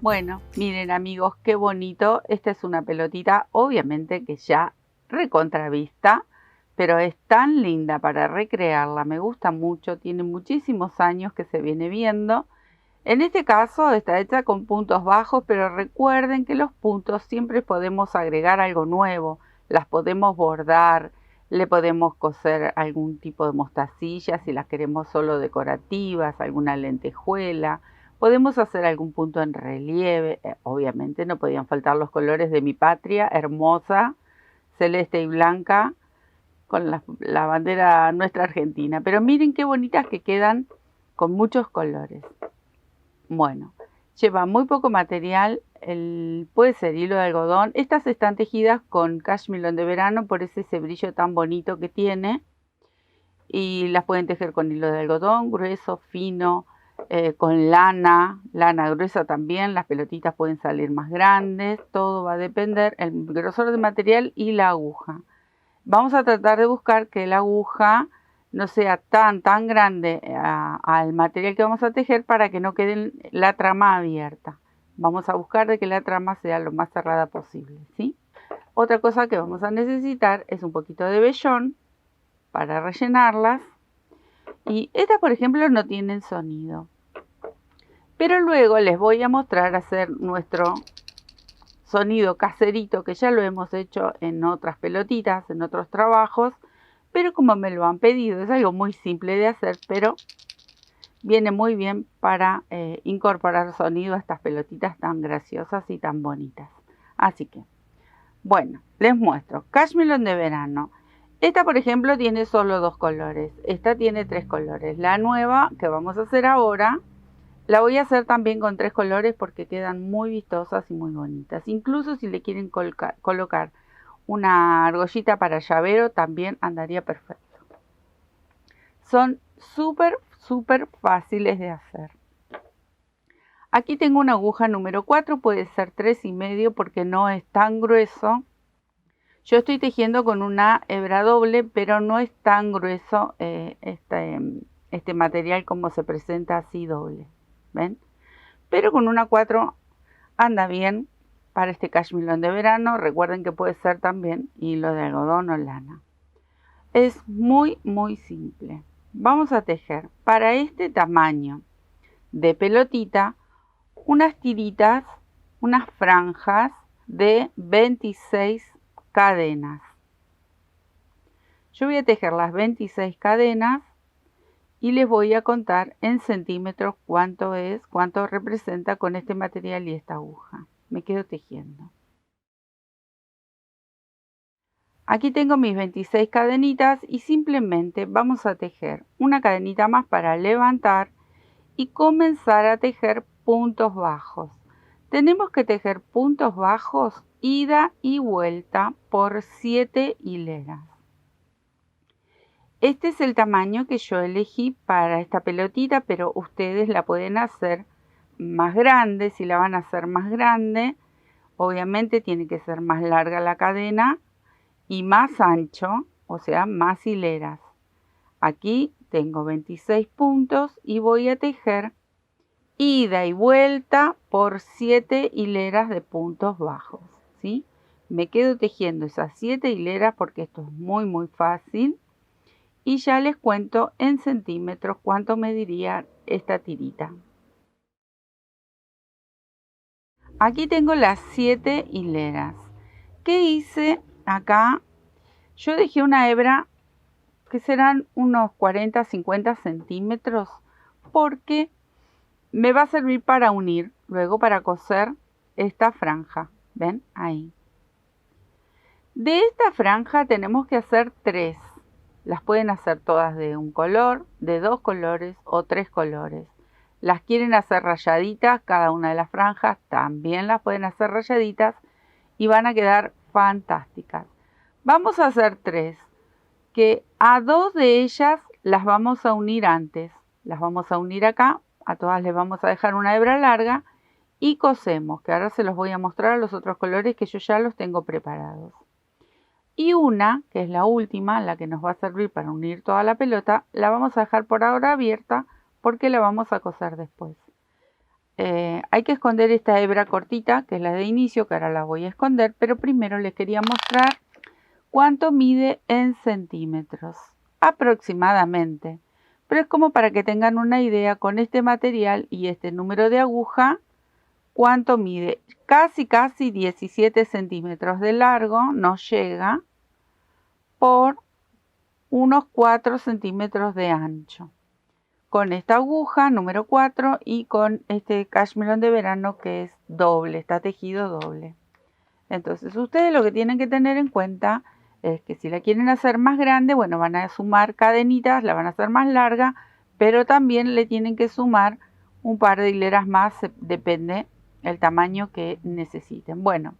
Bueno, miren amigos, qué bonito. Esta es una pelotita, obviamente que ya recontravista, pero es tan linda para recrearla. Me gusta mucho, tiene muchísimos años que se viene viendo. En este caso está hecha con puntos bajos, pero recuerden que los puntos siempre podemos agregar algo nuevo. Las podemos bordar, le podemos coser algún tipo de mostacilla si las queremos solo decorativas, alguna lentejuela. Podemos hacer algún punto en relieve. Obviamente no podían faltar los colores de mi patria, hermosa, celeste y blanca, con la bandera nuestra argentina. Pero miren qué bonitas que quedan con muchos colores. Bueno, lleva muy poco material, puede ser hilo de algodón. Estas están tejidas con cashmere de verano, por ese brillo tan bonito que tiene. Y las pueden tejer con hilo de algodón, grueso, fino, con lana gruesa también. Las pelotitas pueden salir más grandes, todo va a depender el grosor del material y la aguja. Vamos a tratar de buscar que la aguja no sea tan grande al material que vamos a tejer para que no quede la trama abierta. Vamos a buscar de que la trama sea lo más cerrada posible, ¿sí? Otra cosa que vamos a necesitar es un poquito de vellón para rellenarlas. Y estas, por ejemplo, no tienen sonido. Pero luego les voy a mostrar hacer nuestro sonido caserito, que ya lo hemos hecho en otras pelotitas, en otros trabajos, pero como me lo han pedido, es algo muy simple de hacer, pero viene muy bien para incorporar sonido a estas pelotitas tan graciosas y tan bonitas. Así que, bueno, les muestro. Cashmere de verano. Esta, por ejemplo, tiene solo 2 colores. Esta tiene 3 colores. La nueva que vamos a hacer ahora, la voy a hacer también con 3 colores porque quedan muy vistosas y muy bonitas. Incluso si le quieren colocar una argollita para llavero, también andaría perfecto. Son súper fáciles de hacer. Aquí tengo una aguja número 4, puede ser 3,5 porque no es tan grueso. Yo estoy tejiendo con una hebra doble, pero no es tan grueso este material como se presenta así doble. ¿Ven? Pero con una 4 anda bien para este cashmere de verano. Recuerden que puede ser también hilo de algodón o lana. Es muy simple. Vamos a tejer para este tamaño de pelotita unas tiritas, unas franjas de 26 cadenas. Yo voy a tejer las 26 cadenas y les voy a contar en centímetros cuánto representa con este material y esta aguja. Me quedo tejiendo. Aquí tengo mis 26 cadenitas y simplemente vamos a tejer una cadenita más para levantar y comenzar a tejer puntos bajos. Tenemos que tejer puntos bajos ida y vuelta por 7 hileras. Este es el tamaño que yo elegí para esta pelotita, pero ustedes la pueden hacer más grande. Si la van a hacer más grande, obviamente tiene que ser más larga la cadena y más ancho, o sea, más hileras. Aquí tengo 26 puntos y voy a tejer ida y vuelta por 7 hileras de puntos bajos, ¿sí? Me quedo tejiendo esas 7 hileras porque esto es muy fácil. Y ya les cuento en centímetros cuánto mediría esta tirita. Aquí tengo las 7 hileras. ¿Qué hice acá? Yo dejé una hebra que serán unos 40-50 centímetros porque me va a servir para unir, luego para coser esta franja. ¿Ven? Ahí. De esta franja tenemos que hacer 3. Las pueden hacer todas de un color, de 2 colores o 3 colores. Las quieren hacer rayaditas, cada una de las franjas también las pueden hacer rayaditas y van a quedar fantásticas. Vamos a hacer 3, que a 2 de ellas las vamos a unir antes. Las vamos a unir acá, a todas les vamos a dejar una hebra larga y cosemos, que ahora se los voy a mostrar los otros colores que yo ya los tengo preparados. Y una, que es la última, la que nos va a servir para unir toda la pelota, la vamos a dejar por ahora abierta porque la vamos a coser después. hay que esconder esta hebra cortita, que es la de inicio, que ahora la voy a esconder, pero primero les quería mostrar cuánto mide en centímetros, aproximadamente. Pero es como para que tengan una idea con este material y este número de aguja, cuánto mide. Casi 17 centímetros de largo, nos llega, por unos 4 centímetros de ancho. Con esta aguja número 4 y con este cashmere de verano que es doble, está tejido doble. Entonces ustedes lo que tienen que tener en cuenta es que si la quieren hacer más grande, bueno, van a sumar cadenitas, la van a hacer más larga, pero también le tienen que sumar un par de hileras más, depende el tamaño que necesiten. Bueno,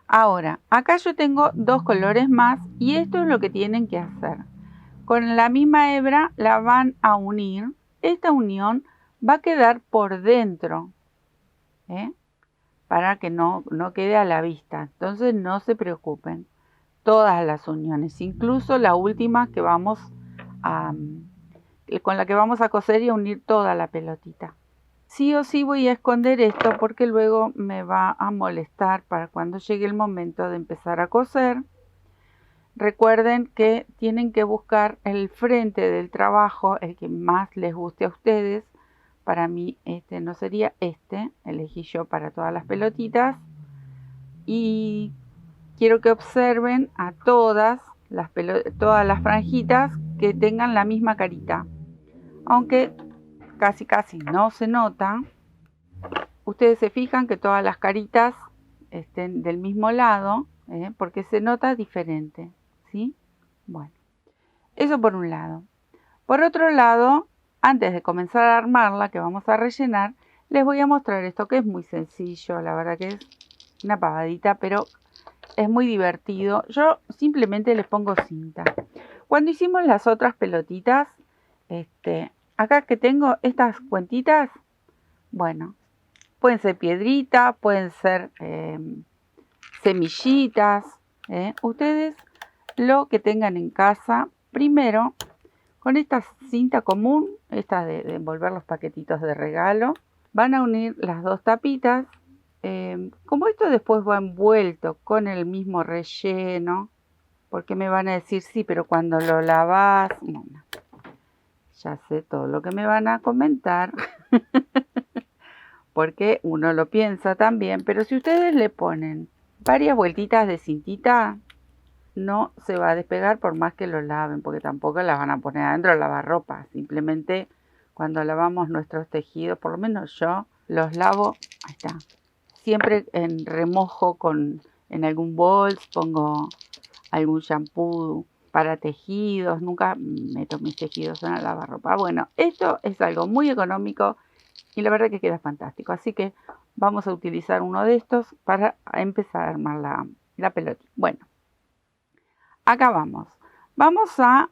ahora, acá yo tengo dos colores más y esto es lo que tienen que hacer. Con la misma hebra la van a unir. Esta unión va a quedar por dentro, para que no quede a la vista. Entonces no se preocupen. Todas las uniones, incluso la última que vamos con la que vamos a coser y a unir toda la pelotita. Sí o sí voy a esconder esto porque luego me va a molestar para cuando llegue el momento de empezar a coser. Recuerden que tienen que buscar el frente del trabajo, el que más les guste a ustedes. Para mí este no sería este, elegí yo para todas las pelotitas. Y quiero que observen a todas las franjitas que tengan la misma carita. Aunque casi no se nota, ustedes se fijan que todas las caritas estén del mismo lado, porque se nota diferente, ¿sí? Bueno, eso por un lado. Por otro lado, antes de comenzar a armarla, que vamos a rellenar, les voy a mostrar esto que es muy sencillo, la verdad que es una pavadita, pero es muy divertido. Yo simplemente les pongo cinta. Cuando hicimos las otras pelotitas, acá que tengo estas cuentitas, bueno, pueden ser piedritas, pueden ser semillitas, ustedes lo que tengan en casa. Primero, con esta cinta común, esta de envolver los paquetitos de regalo, van a unir las dos tapitas. Como esto después va envuelto con el mismo relleno, porque me van a decir, sí, pero cuando lo lavas, bueno, ya sé todo lo que me van a comentar, porque uno lo piensa también, pero si ustedes le ponen varias vueltitas de cintita, no se va a despegar por más que lo laven, porque tampoco las van a poner adentro del lavarropa. Simplemente cuando lavamos nuestros tejidos, por lo menos yo los lavo, ahí está, siempre en remojo en algún bols, pongo algún shampoo para tejidos, nunca meto mis tejidos en el lavarropa. Bueno, esto es algo muy económico y la verdad que queda fantástico. Así que vamos a utilizar uno de estos para empezar a armar la pelotita. Bueno, acá vamos. Vamos a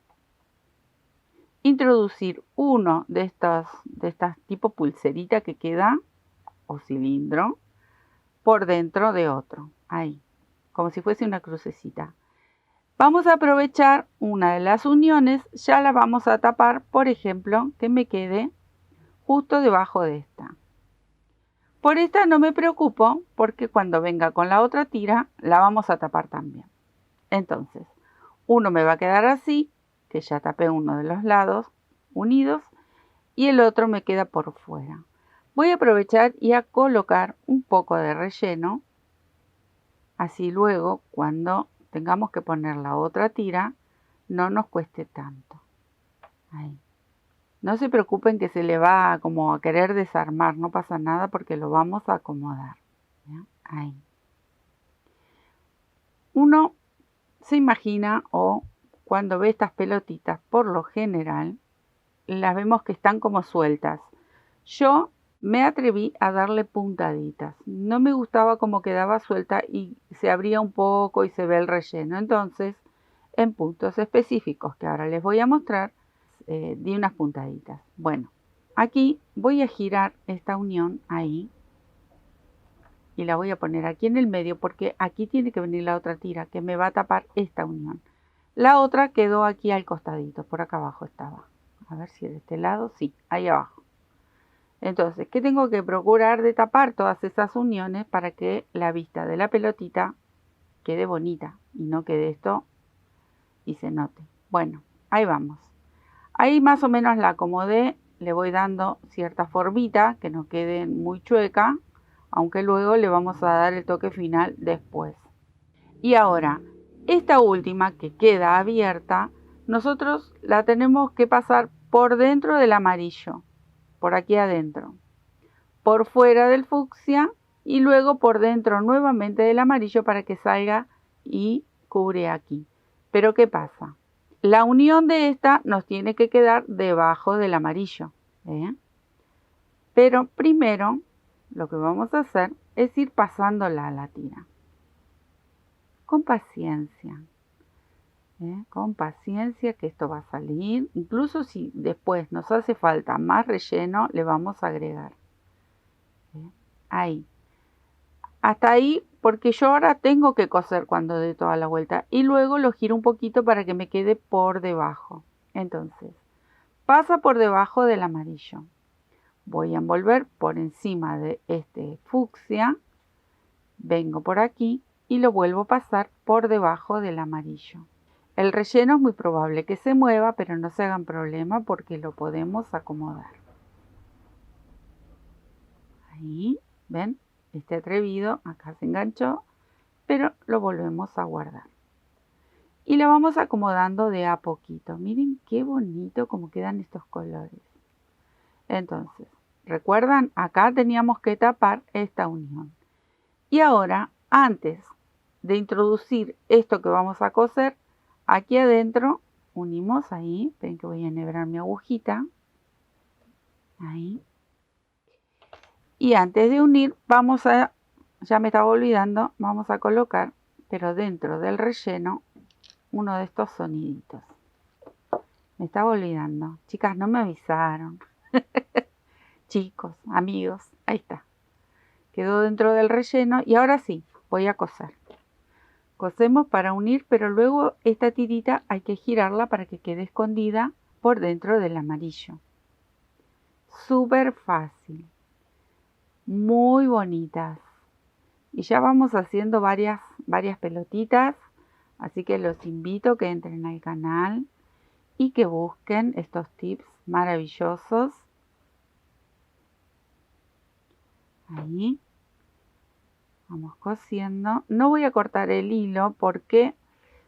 introducir uno de estas tipo pulserita que queda, o cilindro, por dentro de otro. Ahí, como si fuese una crucecita. Vamos a aprovechar una de las uniones, ya la vamos a tapar, por ejemplo, que me quede justo debajo de esta. Por esta no me preocupo, porque cuando venga con la otra tira, la vamos a tapar también. Entonces, uno me va a quedar así, que ya tapé uno de los lados unidos, y el otro me queda por fuera. Voy a aprovechar y a colocar un poco de relleno, así luego cuando tengamos que poner la otra tira, no nos cueste tanto. Ahí. No se preocupen que se le va como a querer desarmar, no pasa nada porque lo vamos a acomodar. ¿Ya? Ahí. Uno se imagina o cuando ve estas pelotitas, por lo general, las vemos que están como sueltas. Yo me atreví a darle puntaditas. No me gustaba cómo quedaba suelta y se abría un poco y se ve el relleno. Entonces, en puntos específicos que ahora les voy a mostrar, di unas puntaditas. Bueno, aquí voy a girar esta unión ahí y la voy a poner aquí en el medio porque aquí tiene que venir la otra tira que me va a tapar esta unión. La otra quedó aquí al costadito, por acá abajo estaba. A ver si de este lado, sí, ahí abajo. Entonces, ¿qué tengo que procurar de tapar todas esas uniones para que la vista de la pelotita quede bonita y no quede esto y se note? Bueno, ahí vamos. Ahí más o menos la acomodé, le voy dando cierta formita que no quede muy chueca, aunque luego le vamos a dar el toque final después. Y ahora, esta última que queda abierta, nosotros la tenemos que pasar por dentro del amarillo, por aquí adentro, por fuera del fucsia y luego por dentro nuevamente del amarillo para que salga y cubre aquí. Pero ¿qué pasa? La unión de esta nos tiene que quedar debajo del amarillo. Pero primero lo que vamos a hacer es ir pasándola a la tira. Con paciencia. Con paciencia que esto va a salir. Incluso si después nos hace falta más relleno, le vamos a agregar. Ahí. Hasta ahí, porque yo ahora tengo que coser cuando dé toda la vuelta. Y luego lo giro un poquito para que me quede por debajo. Entonces, pasa por debajo del amarillo. Voy a envolver por encima de este fucsia. Vengo por aquí y lo vuelvo a pasar por debajo del amarillo. El relleno es muy probable que se mueva, pero no se hagan problema porque lo podemos acomodar. Ahí, ¿ven? Este atrevido acá se enganchó, pero lo volvemos a guardar. Y lo vamos acomodando de a poquito. Miren qué bonito como quedan estos colores. Entonces, ¿recuerdan? Acá teníamos que tapar esta unión. Y ahora, antes de introducir esto que vamos a coser, aquí adentro unimos ahí. Ven que voy a enhebrar mi agujita. Ahí. Y antes de unir, ya me estaba olvidando, vamos a colocar, pero dentro del relleno, uno de estos soniditos. Me estaba olvidando. Chicas, no me avisaron. Chicos, amigos, ahí está. Quedó dentro del relleno y ahora sí, voy a coser. Cosemos para unir, pero luego esta tirita hay que girarla para que quede escondida por dentro del amarillo. Súper fácil. Muy bonitas. Y ya vamos haciendo varias pelotitas. Así que los invito a que entren al canal y que busquen estos tips maravillosos. Ahí. Vamos cosiendo. No voy a cortar el hilo porque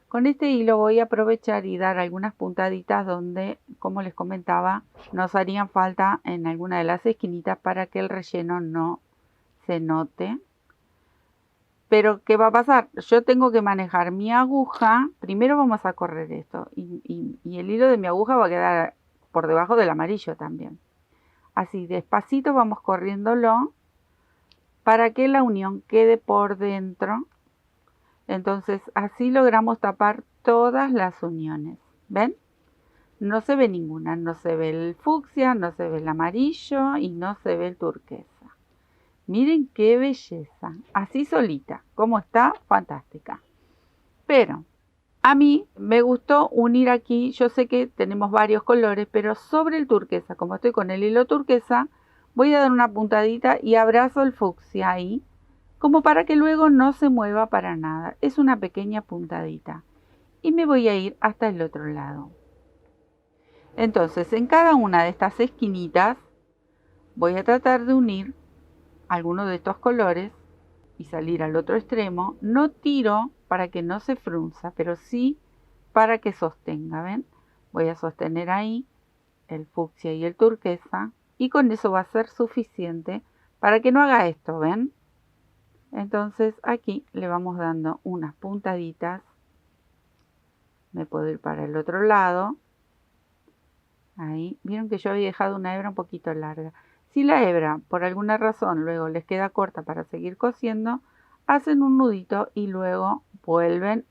con este hilo voy a aprovechar y dar algunas puntaditas donde, como les comentaba, nos harían falta en alguna de las esquinitas para que el relleno no se note. Pero, ¿qué va a pasar? Yo tengo que manejar mi aguja. Primero vamos a correr esto. Y el hilo de mi aguja va a quedar por debajo del amarillo también. Así, despacito vamos corriéndolo para que la unión quede por dentro. Entonces, así logramos tapar todas las uniones. ¿Ven? No se ve ninguna. No se ve el fucsia, no se ve el amarillo y no se ve el turquesa. Miren qué belleza. Así solita. Como está, fantástica. Pero a mí me gustó unir aquí. Yo sé que tenemos varios colores, pero sobre el turquesa, como estoy con el hilo turquesa, voy a dar una puntadita y abrazo el fucsia ahí, como para que luego no se mueva para nada. Es una pequeña puntadita. Y me voy a ir hasta el otro lado. Entonces, en cada una de estas esquinitas voy a tratar de unir alguno de estos colores y salir al otro extremo. No tiro para que no se frunza, pero sí para que sostenga. ¿Ven? Voy a sostener ahí el fucsia y el turquesa y con eso va a ser suficiente para que no haga esto. ¿Ven? Entonces aquí le vamos dando unas puntaditas. Me puedo ir para el otro lado. Ahí, vieron que yo había dejado una hebra un poquito larga. Si la hebra por alguna razón luego les queda corta para seguir cosiendo, hacen un nudito y luego vuelven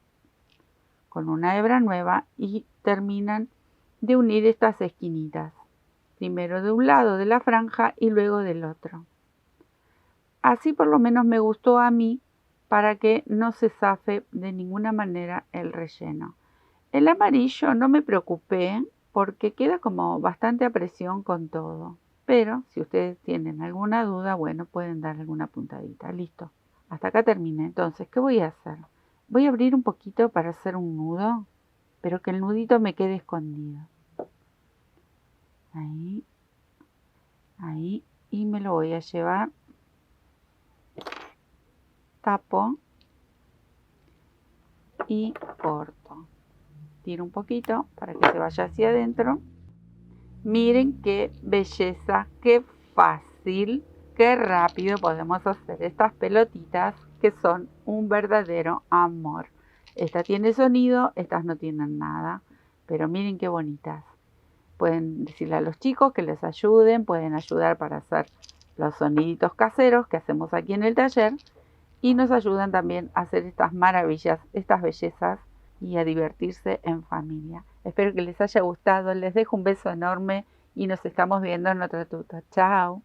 con una hebra nueva y terminan de unir estas esquinitas. Primero de un lado de la franja y luego del otro. Así por lo menos me gustó a mí para que no se zafe de ninguna manera el relleno. El amarillo no me preocupé porque queda como bastante a presión con todo. Pero si ustedes tienen alguna duda, bueno, pueden dar alguna puntadita. Listo. Hasta acá terminé. Entonces, ¿qué voy a hacer? Voy a abrir un poquito para hacer un nudo, pero que el nudito me quede escondido. Ahí. Ahí. Y me lo voy a llevar. Tapo. Y corto. Tiro un poquito para que se vaya hacia adentro. Miren qué belleza, qué fácil, qué rápido podemos hacer estas pelotitas que son un verdadero amor. Esta tiene sonido, estas no tienen nada, pero miren qué bonitas. Pueden decirle a los chicos que les ayuden, pueden ayudar para hacer los soniditos caseros que hacemos aquí en el taller y nos ayudan también a hacer estas maravillas, estas bellezas y a divertirse en familia. Espero que les haya gustado, les dejo un beso enorme y nos estamos viendo en otra tuta. Chao.